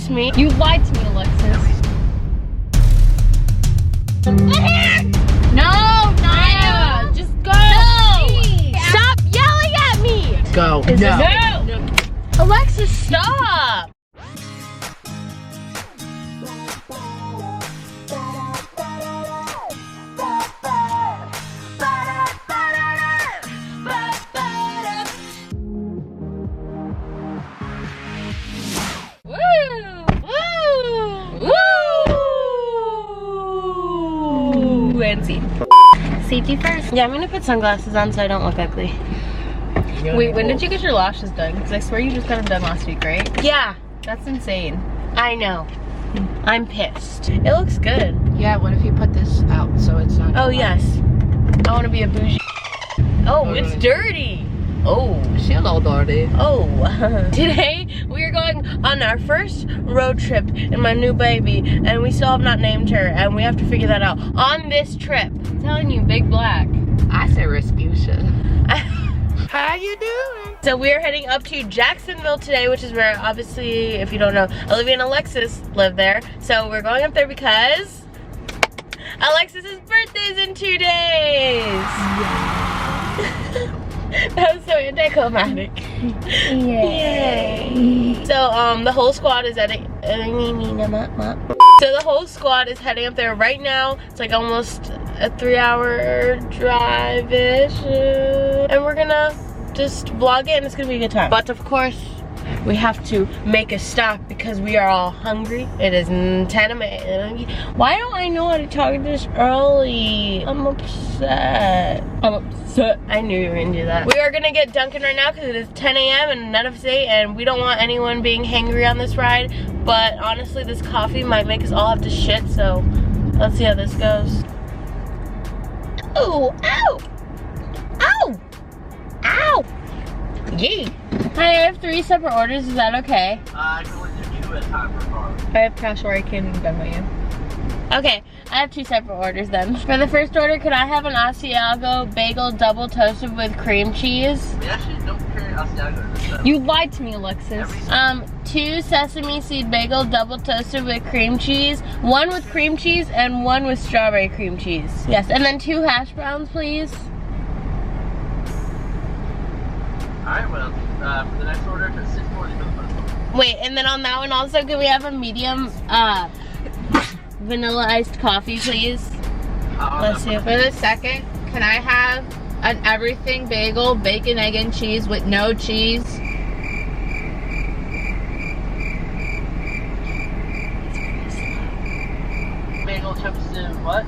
trust me. You lied to me, Alexis. No, Naya! Just go! No! Stop yelling at me! Go. No! Alexis, stop! And scene. Safety first. Yeah, I'm gonna put sunglasses on so I don't look ugly. Wait, when did you get your lashes done? Because I swear you just got them done last week, right? Yeah, That's insane. I know. I'm pissed. It looks good. Yeah, what if you put this out so it's not... Oh, yes. I want to be a bougie. Oh, it's dirty. Oh. She a little dirty. Oh. Today, we are going on our first road trip in my new baby, and we still have not named her, and we have to figure that out on this trip. I'm telling you, Big Black. I say Respucia. How you doing? So we're heading up to Jacksonville today, which is where, obviously, if you don't know, Olivia and Alexis live there. So we're going up there because Alexis's birthday's in 2 days. Yeah. That was so anticlimactic. Yay. So the whole squad is heading. So the whole squad is heading up there right now. It's like almost a 3-hour drive-ish, and we're gonna just vlog it, and it's gonna be a good time. But of course, we have to make a stop because we are all hungry. It is 10 a.m. Why don't I know how to talk this early? I'm upset. I knew you were gonna do that. We are gonna get Dunkin' right now because it is 10 a.m. and none of us ate, and we don't want anyone being hangry on this ride. But honestly, this coffee might make us all have to shit, so let's see how this goes. Oh, ow! Ow! Ow! Yee! Hi, I have 3 separate orders. Is that okay? I can only do 2 at a time per car. I have cash where I can Venmo you. Okay, I have 2 separate orders then. For the first order, could I have an Asiago bagel double toasted with cream cheese? We actually don't carry Asiago. You lied to me, Alexis. 2 sesame seed bagel double toasted with cream cheese. 1 with cream cheese and 1 with strawberry cream cheese. Yes, and then 2 hash browns, please. Alright, well, for the next order, it's 640 for the first one. Wait, and then on that one also, can we have a medium vanilla iced coffee, please? Let's see. For the second, can I have an everything bagel, bacon, egg, and cheese with no cheese? Bagel chips and what?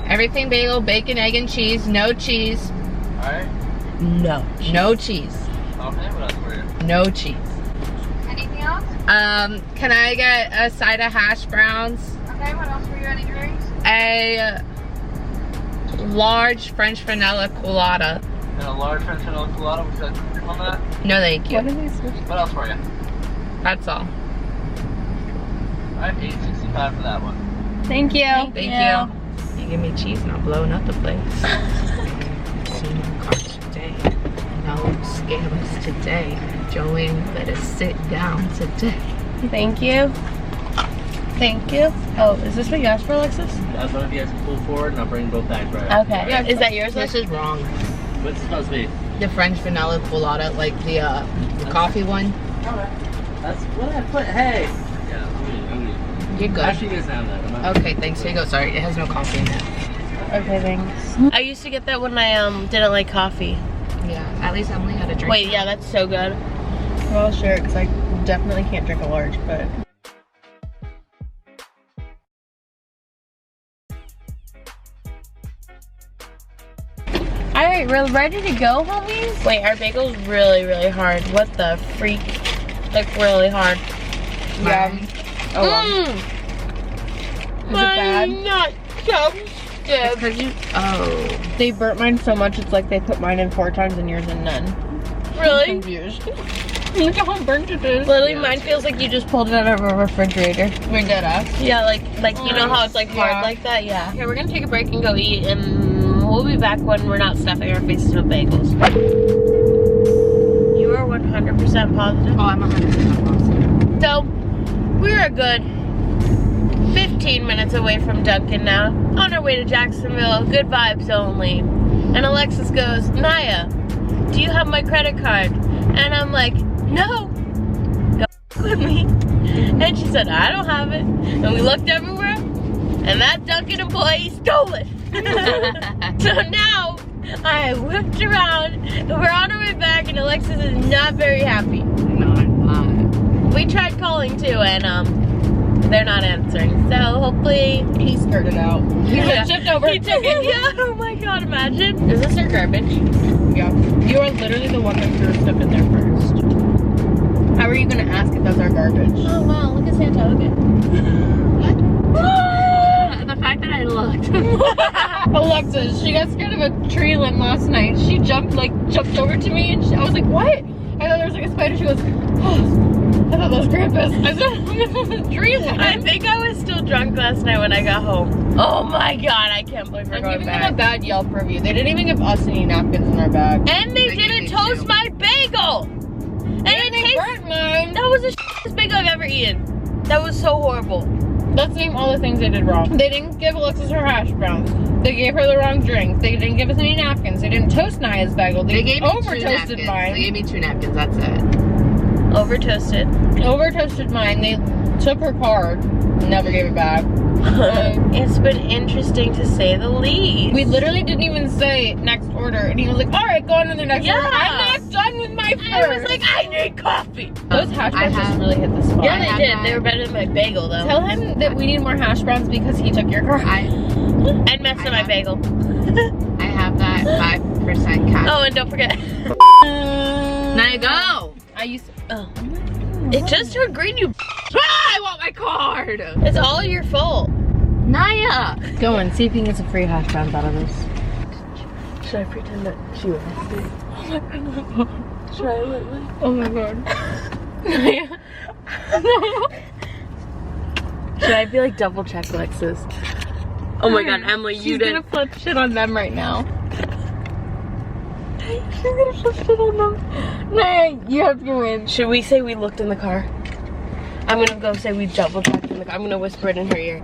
Everything bagel, bacon, egg, and cheese, no cheese. Alright. No. No cheese. Okay, what else for you? No cheese. Anything else? Can I get a side of hash browns? Okay, what else were you? Any drinks? A large French vanilla colada. And a large French vanilla colada. Would you like to cream on that? No, thank you. What else for you? That's all. Alright, $8.65 for that one. Thank you. Thank you. You give me cheese and I'm blowing up the place. See no cars today. No scams today. Joanne, let us sit down today. Thank you. Thank you. Oh, is this what you asked for, Alexis? That's one of you guys can pull forward and I'll bring both bags right up. Okay. Yeah, Is that yours? This is wrong. What's it supposed to be? The French vanilla colada, like the coffee one. Alright. That's what I put. Hey! Yeah, I'm gonna You're good. actually, you guys have that. Okay, thanks. Here you go. Sorry, it has no coffee in it. Okay, thanks. I used to get that when I didn't like coffee. Yeah, at least Emily had a drink. Wait, yeah, that's so good. Well, I'll share it because I definitely can't drink a large, but. Alright, we're ready to go, homies? Wait, our bagel's really, really hard. What the freak? Like, really hard. Yeah. Oh, well. Is it bad? Not so good. Because you. Oh. They burnt mine so much, it's like they put mine in 4 times and yours in none. Really? I'm confused. Look how burnt it is. Literally, mine feels like you just pulled it out of a refrigerator. We're dead ass. Yeah, like you know how it's like hard Yeah. like that? Yeah. Okay, we're gonna take a break and go eat, and we'll be back when we're not stuffing our faces with bagels. You are 100% positive? Oh, I'm 100% positive. So, we're a good 15 minutes away from Duncan now. On our way to Jacksonville, good vibes only. And Alexis goes, Naya, do you have my credit card? And I'm like, no, don't with me. And she said, I don't have it. And we looked everywhere, and that Duncan employee stole it. So now, I whipped around, we're on our way back, and Alexis is not very happy. No, I'm not. We tried calling too, and they're not answering. So hopefully He skirted out. He shipped over. he took it. Yeah. Oh my god, imagine. Is this your garbage? Yeah. You are literally the one that threw stuff in there first. How are you gonna ask if that's our garbage? Oh wow, look at Santa. Okay. The fact that I looked. Alexis, she got scared of a tree limb last night. She jumped over to me, and I was like, what? I thought there was like a spider. She goes, oh, I thought that was Krampus. I said, tree limb. I think I was still drunk last night when I got home. Oh my god, I can't believe we're I'm going giving them back. a bad Yelp review. They didn't even give us any napkins in our bag. And they They gave didn't me toast two. my bagel. And it They tastes. burnt mine. That was the shittest bagel I've ever eaten. That was so horrible. Let's name all the things they did wrong. They didn't give Alexis her hash browns. They gave her the wrong drink. They didn't give us any napkins. They didn't toast Naya's bagel. They gave me over 2 toasted napkins. mine. They gave me 2 napkins, that's it. Over toasted. Over toasted mine. They took her card. Never gave it back. It's been interesting to say the least. We literally didn't even say next order, and he was like, all right, go on to the next Yeah. order. I'm not done with my first. I was like, I need coffee. Those hash I browns just have- really hit the spot. Yeah, I they have did. that. They were better than my bagel, though. Tell him that we need more hash browns because he took your card. And messed up my have- bagel. I have that 5% cash. Oh, and don't forget. Now go! I used to, Oh. It just turned green, you. I want my card! It's all your fault. Naya! go and see if he can get some free hash browns out of this. Should I pretend that she was asleep? Should I literally? Oh my god. Should I be like double check Alexis? Oh my god, Emily, you She's didn't. gonna flip shit on them right now. She's gonna flip shit on them. Nah, you have to go in. Should we say we looked in the car? I'm gonna go say we double checked in the car. I'm gonna whisper it in her ear.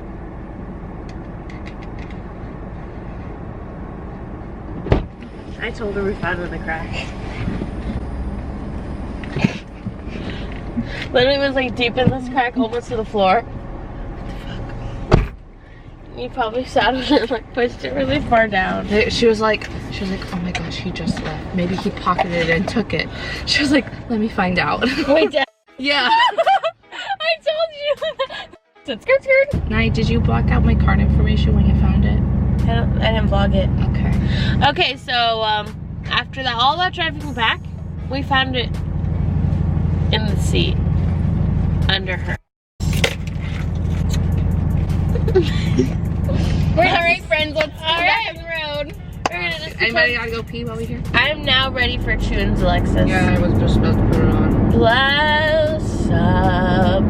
I told her we found it in the crack. Literally was like deep in this crack, almost to the floor. What the fuck? You probably sat on it and like pushed it really far down. She was like, oh my gosh, he just left. Maybe he pocketed it and took it. She was like, let me find out. Wait, Dad. Yeah. I told you. Skirt. Naya, did you block out my card information when you found it? I didn't vlog it. Okay. Okay, so after that, all that driving back, we found it in the seat under her. Alright, friends, let's go back on the road. Anybody gotta go pee while we here? I am now ready for tunes, Alexis. Yeah, I was just about to put it on. Bless up.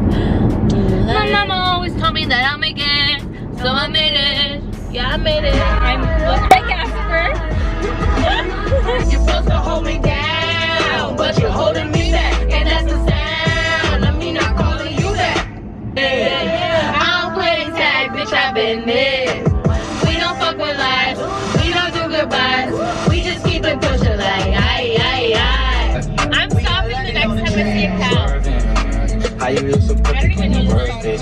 My mama always told me that I'll make it, so I made it. Yeah, I made it. I'm looking like Casper. You're supposed to hold me down, but you're holding me back, and that's the sound of me not calling you that. Yeah. I don't play tag, bitch, I've been there. We don't fuck with lies, we don't do goodbyes, we just keep it pushing like aye, aye, aye. I'm stopping the next time I see a cow. How you look so perfect when your birthday.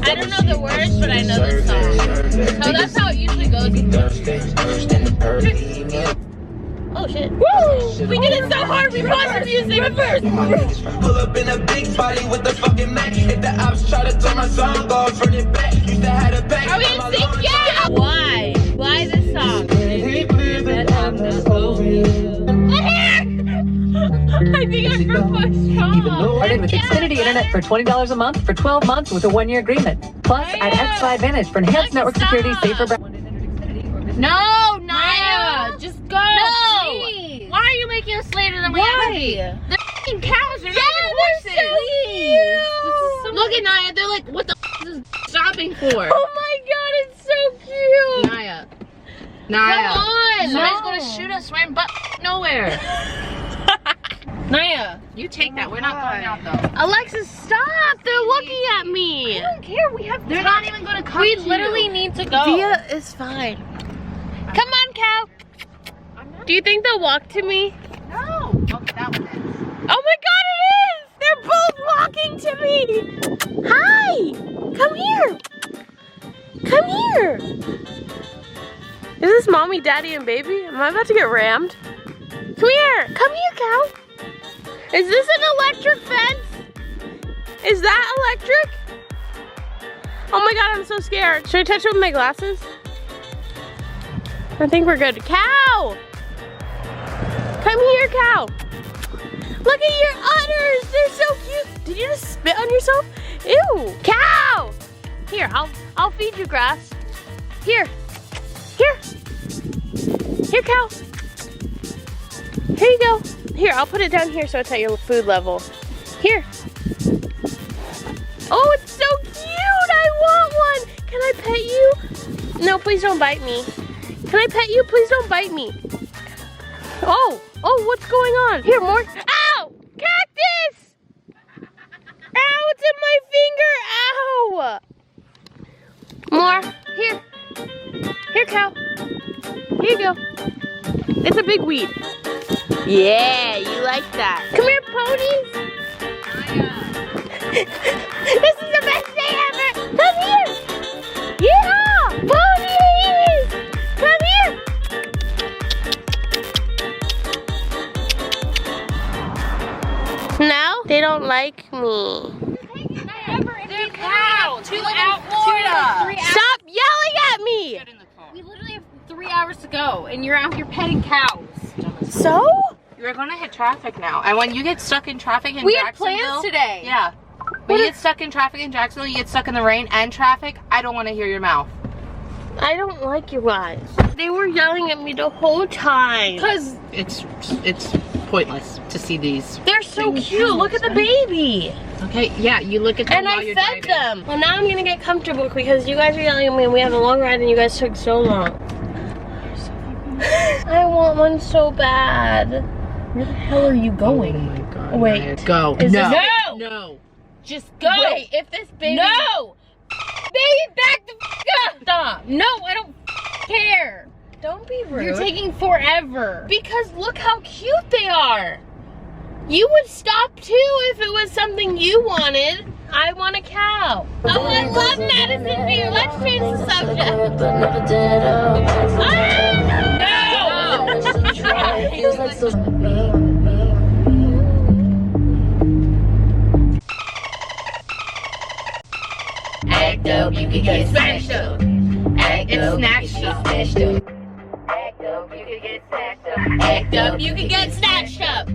I don't know the words, but I know the song. So that's how it usually goes. Oh shit. Woo! We did it so hard, we paused the music. Reverse. Pull up in a big body with the fucking Mac. If the ops try to turn my song off, run it back. Used to have a back. Are we in sync? Yeah! Why? Why this song? I think I'm proposed wrong. Started with Xfinity Internet for $20 a month for 12 months with a 1-year agreement. Plus, add X5 Advantage for enhanced network security, safer. No, Naya! Just go. No! Please. Why are you making us later than we have to be? Why? The f***ing cows are not even horses! Look at Naya, they're like, what the f*** is stopping for? Oh my god, it's so cute. Naya. Come on! Somebody's gonna shoot us right in butt nowhere. Naya, You take that. We're not going out though. Alexis, stop! They're looking at me. I don't care. We have. They're not even gonna come. We to literally you. need to go. Dia is fine. Come on, cow. Do you think they'll walk to me? No. Okay, that one is. Oh my God, it is! They're both walking to me. Hi! Come here. Come here. Is this mommy, daddy, and baby? Am I about to get rammed? Come here. Come here, cow. Is this an electric fence? Is that electric? Oh my God, I'm so scared. Should I touch it with my glasses? I think we're good. Cow! Come here, cow. Look at your udders. They're so cute. Did you just spit on yourself? Ew. Cow! Here, I'll feed you grass. Here. Here. Here, cow. Here you go. Here, I'll put it down here so it's at your food level. Here. Oh, it's so cute. I want one. Can I pet you? No, please don't bite me. Can I pet you? Please don't bite me. Oh, what's going on? Here, more. Ow! Cactus! Ow, it's in my finger. Ow! More. Here. Here, cow. Here you go. It's a big weed. Yeah, you like that. Come here, ponies. This is the best day ever. Come here. Yeah, ponies. Come here. No, they don't like me. Stop yelling at me. We literally have 3 hours to go, and you're out here petting cows. So? You're gonna hit traffic now, and when you get stuck in traffic in We had Jacksonville, plans today. Yeah. When you get stuck in traffic in Jacksonville, you get stuck in the rain and traffic. I don't want to hear your mouth. I don't like you guys. They were yelling at me the whole time. Cause it's pointless to see these. They're so cute. Look at the baby. Okay, yeah, you look at them And while I you're fed driving. them. Well, now I'm gonna get comfortable because you guys are yelling at me and we have a long ride and you guys took so long. I want one so bad. Where the hell are you going? Oh my God. Wait. Go. Is No. this- No. Just go. Wait, if this baby. No. Baby, back the f up. Stop. No, I don't care. Don't be rude. You're taking forever. Because look how cute they are. You would stop too if it was something you wanted. I want a cow. Oh, I love Madison View. Let's change the subject. Act up, you can get smashed up. Act It's up, snatched you up. can get snatched up. Act up, you can get snatched up. Act up, you can get snatched up.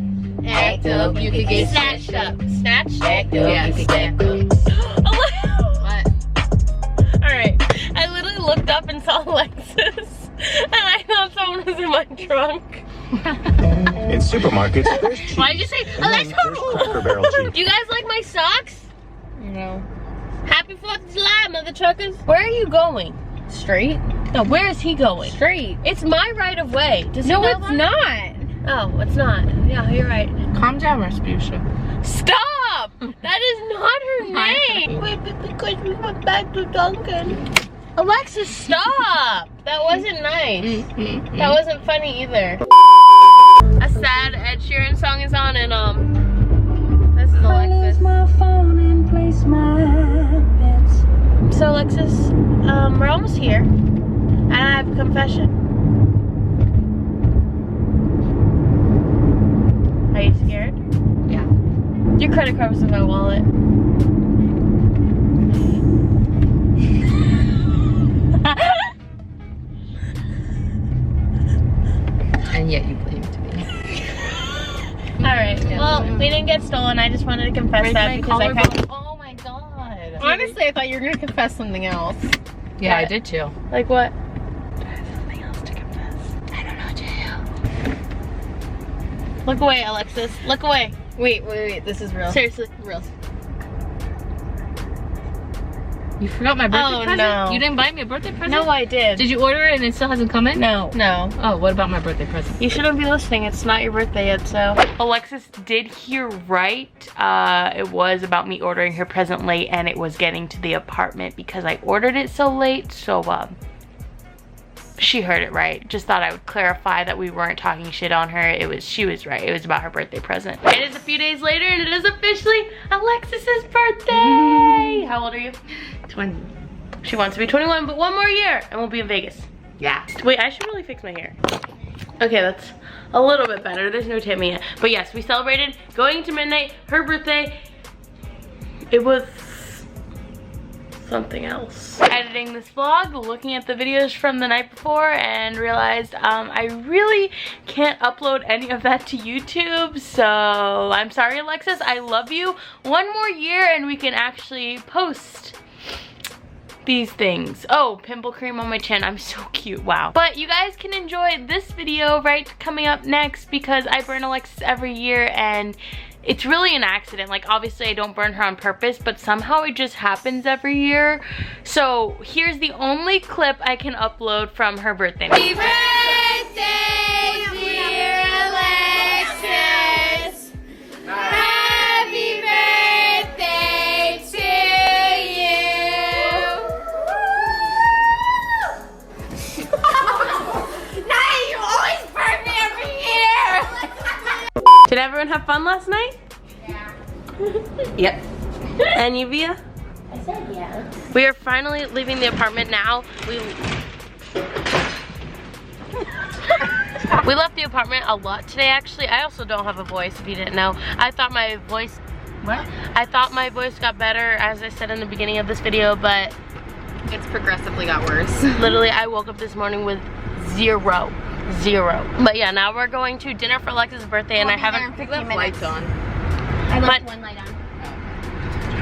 Act up, you can get Snatched up. Snatched? Act up, Yes. you can get What? Alright, I literally looked up and saw Alexis, and I thought someone was in my trunk. In supermarkets, there's cheese. Why did you say, There's Cracker Barrel cheese. Do you guys like my socks? No. Happy 4th of July, mother truckers. Where are you going? Straight? No, where is he going? Straight. It's my right of way. Does he No, know it's that? not. Oh, it's not. Yeah, you're right. Calm down, Rasputia. Stop! That is not her name. Wait, but because we went back to Duncan. Alexis, stop! That wasn't nice. That wasn't funny either. A sad Ed Sheeran song is on, and this is Alexis. So Alexis, we're almost here, and I have a confession. Are you scared? Yeah. Your credit card was in my wallet. And yet you blamed me. Alright, well, we didn't get stolen. I just wanted to confess that because I kind Oh my god. Honestly, I thought you were gonna confess something else. Yeah, I did too. Like what? Something else to confess. I don't know, Jay. Look away, Alexis. Look away. Wait, this is real. Seriously. Real. You forgot my birthday present? No. You didn't buy me a birthday present? No, I did. Did you order it and it still hasn't come in? No. No. Oh, what about my birthday present? You shouldn't be listening. It's not your birthday yet, so. Alexis did hear right. It was about me ordering her present late, and it was getting to the apartment because I ordered it so late. So, she heard it right. Just thought I would clarify that we weren't talking shit on her. She was right. It was about her birthday present. It is a few days later, and it is officially Alexis's birthday. How old are you? 20. She wants to be 21, but one more year, and we'll be in Vegas. Yeah. Wait, I should really fix my hair. Okay, that's a little bit better. There's no Tammy yet. But yes, we celebrated going to midnight, her birthday. It was something else. Editing this vlog, looking at the videos from the night before, and realized I really can't upload any of that to YouTube. So I'm sorry, Alexis. I love you. One more year and we can actually post these things. Oh, pimple cream on my chin. I'm so cute. Wow. But you guys can enjoy this video right coming up next, because I burn Alexis every year and it's really an accident. Like, obviously I don't burn her on purpose, but somehow it just happens every year. So here's the only clip I can upload from her birthday. Happy birthday, dear Alexis. Happy birthday to you. Nice, you always burn me every year. Did everyone have fun last night? Yeah. Yep. And you, Via? I said yeah. We are finally leaving the apartment now. We left the apartment a lot today, actually. I also don't have a voice, if you didn't know. I thought my voice... What? I thought my voice got better, as I said in the beginning of this video, but... It's progressively got worse. Literally, I woke up this morning with zero. But yeah, now we're going to dinner for Alexis' birthday, and I haven't... Pick the lights on. I left one light on.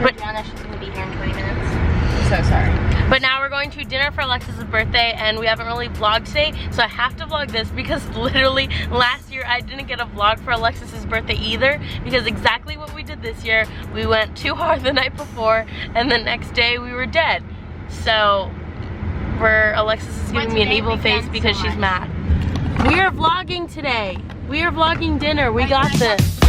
But- Brianna, she's gonna be here in 20 minutes. I'm so sorry. But now we're going to dinner for Alexis' birthday, and we haven't really vlogged today, so I have to vlog this because literally last year I didn't get a vlog for Alexis' birthday either, because exactly what we did this year, we went too hard the night before, and the next day we were dead. So Alexis is giving me an evil face because she's mad. We are vlogging today. We are vlogging dinner. We got this.